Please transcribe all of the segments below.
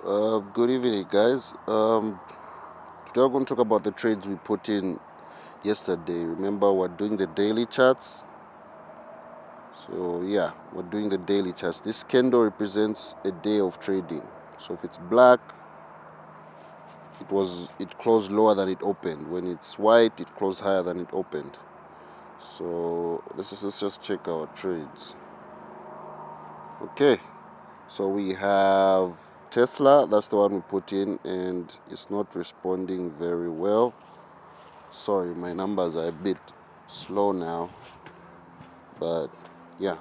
Good evening, guys. Today I'm going to talk about the trades we put in yesterday. Remember, we're doing the daily charts. So yeah, we're doing the daily charts. This candle represents a day of trading. So if it's black, it closed lower than it opened. When it's white, it closed higher than it opened. So let's just check our trades. Okay. So we have Tesla. That's the one we put in, and it's not responding very well. Sorry, my numbers are a bit slow now, but yeah.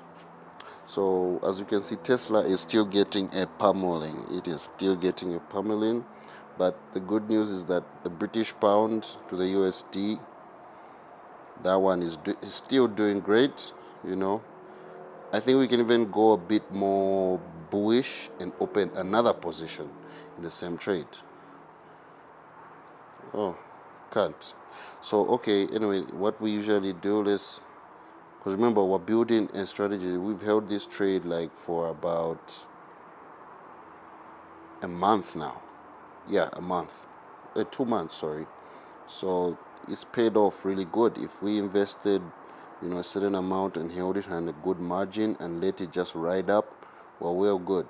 So as you can see, Tesla is still getting a pummeling. It is still getting a pummeling, but the good news is that the British pound to the USD, that one is still doing great. You know, I think we can even go a bit more bullish and open another position in the same trade. Oh, can't. So okay. Anyway, what we usually do is, because remember, we're building a strategy. We've held this trade like for about a month now. Yeah, a month. 2 months, sorry. So it's paid off really good. If we invested, a certain amount and held it on a good margin and let it just ride up, well, we're good.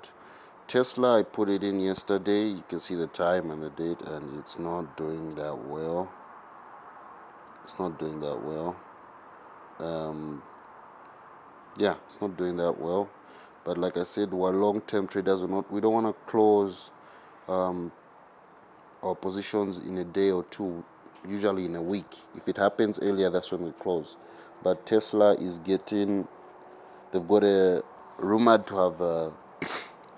Tesla, I put it in yesterday. You can see the time and the date, and it's not doing that well. It's not doing that well. Yeah, it's not doing that well. But like I said, we're long-term traders. We don't want to close our positions in a day or two, usually in a week. If it happens earlier, that's when we close. But Tesla is they've got a rumored to have a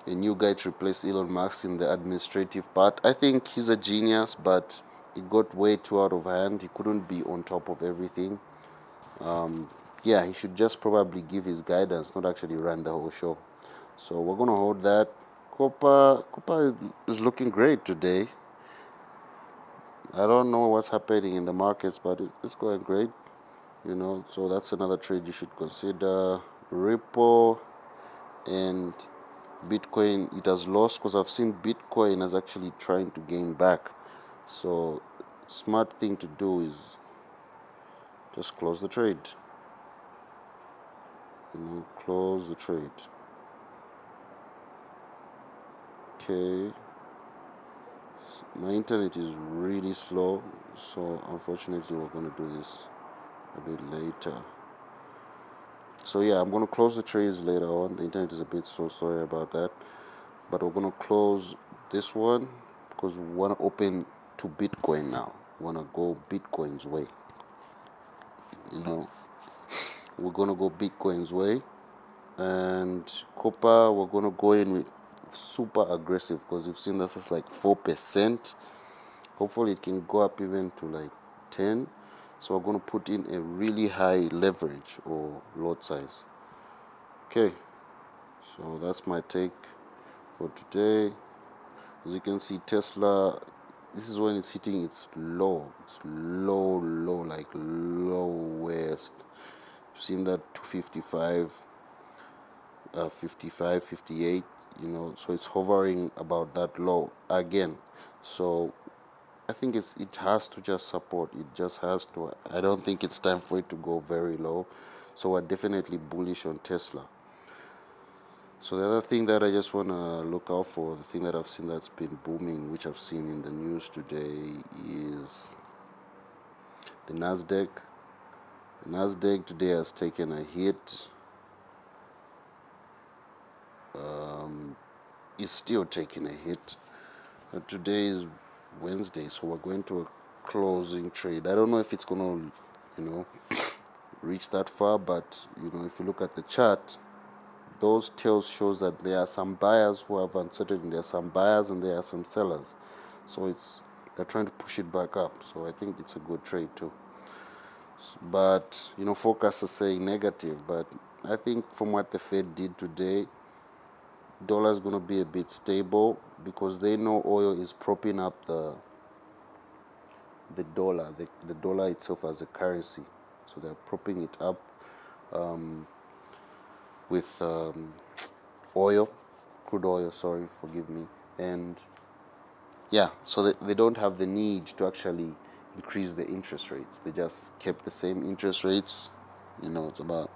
new guy to replace Elon Musk in the administrative part. I think he's a genius, but it got way too out of hand. He couldn't be on top of everything. Yeah, he should just probably give his guidance, not actually run the whole show. So we're gonna hold that. Copper is looking great today. I don't know what's happening in the markets, but it's going great. So that's another trade you should consider. Ripple and Bitcoin, it has lost because I've seen Bitcoin is actually trying to gain back. So smart thing to do is just close the trade. Close the trade. Okay. My internet is really slow, so unfortunately we're going to do this a bit later. So yeah, I'm going to close the trades later on. The internet is a bit slow, sorry about that. But we're going to close this one because we want to open to Bitcoin now. We want to go Bitcoin's way. We're going to go Bitcoin's way. And copper, we're going to go in with super aggressive because you've seen this is like 4%. Hopefully it can go up even to like 10. So we're going to put in a really high leverage or lot size. Okay, so that's my take for today. As you can see, Tesla, this is when it's hitting its low. It's low, like lowest. You've seen that 255, 55, 58, so it's hovering about that low again. So I think it has to just support. It just has to. I don't think it's time for it to go very low. So we're definitely bullish on Tesla. So the other thing that I just want to look out for, the thing that I've seen that's been booming, which I've seen in the news today, is the Nasdaq. The Nasdaq today has taken a hit. It's still taking a hit. Today is Wednesday, so we're going to a closing trade. I don't know if it's going to, reach that far, but, if you look at the chart, those tails shows that there are some buyers who have uncertainty. There are some buyers and there are some sellers. So they're trying to push it back up. So I think it's a good trade too. But, forecasts are saying negative. But I think from what the Fed did today, dollar is going to be a bit stable because they know oil is propping up the dollar, the dollar itself as a currency. So they're propping it up with oil, crude oil, sorry, forgive me. And yeah, so they don't have the need to actually increase the interest rates. They just kept the same interest rates. It's about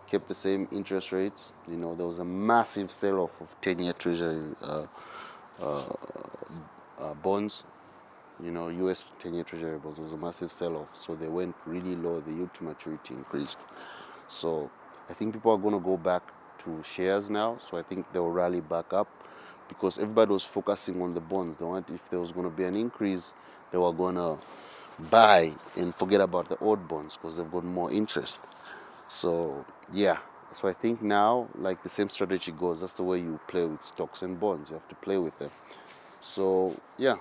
kept the same interest rates. There was a massive sell-off of 10-year treasury bonds. US 10-year treasury bonds. There was a massive sell-off. So they went really low. The yield to maturity increased. So I think people are going to go back to shares now. So I think they'll rally back up because everybody was focusing on the bonds. They want, if there was going to be an increase, they were going to buy and forget about the old bonds because they've got more interest. So yeah, so I think now, like, the same strategy goes. That's the way you play with stocks and bonds. You have to play with them. So yeah,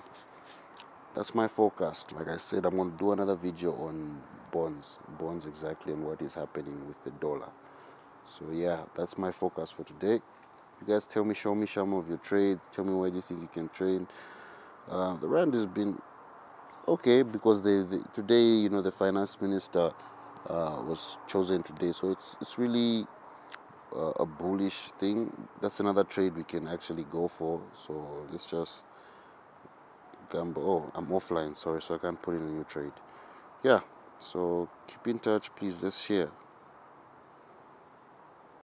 that's my forecast. Like I said, I'm going to do another video on bonds exactly, and what is happening with the dollar. So yeah, that's my forecast for today. You guys tell me, show me some of your trades. Tell me where do you think you can trade. The rand has been okay because today, the finance minister was chosen today, so it's really a bullish thing. That's another trade we can actually go for. So let's just gamble. Oh, I'm offline, sorry, so I can't put in a new trade. Yeah, so keep in touch, please. Let's share.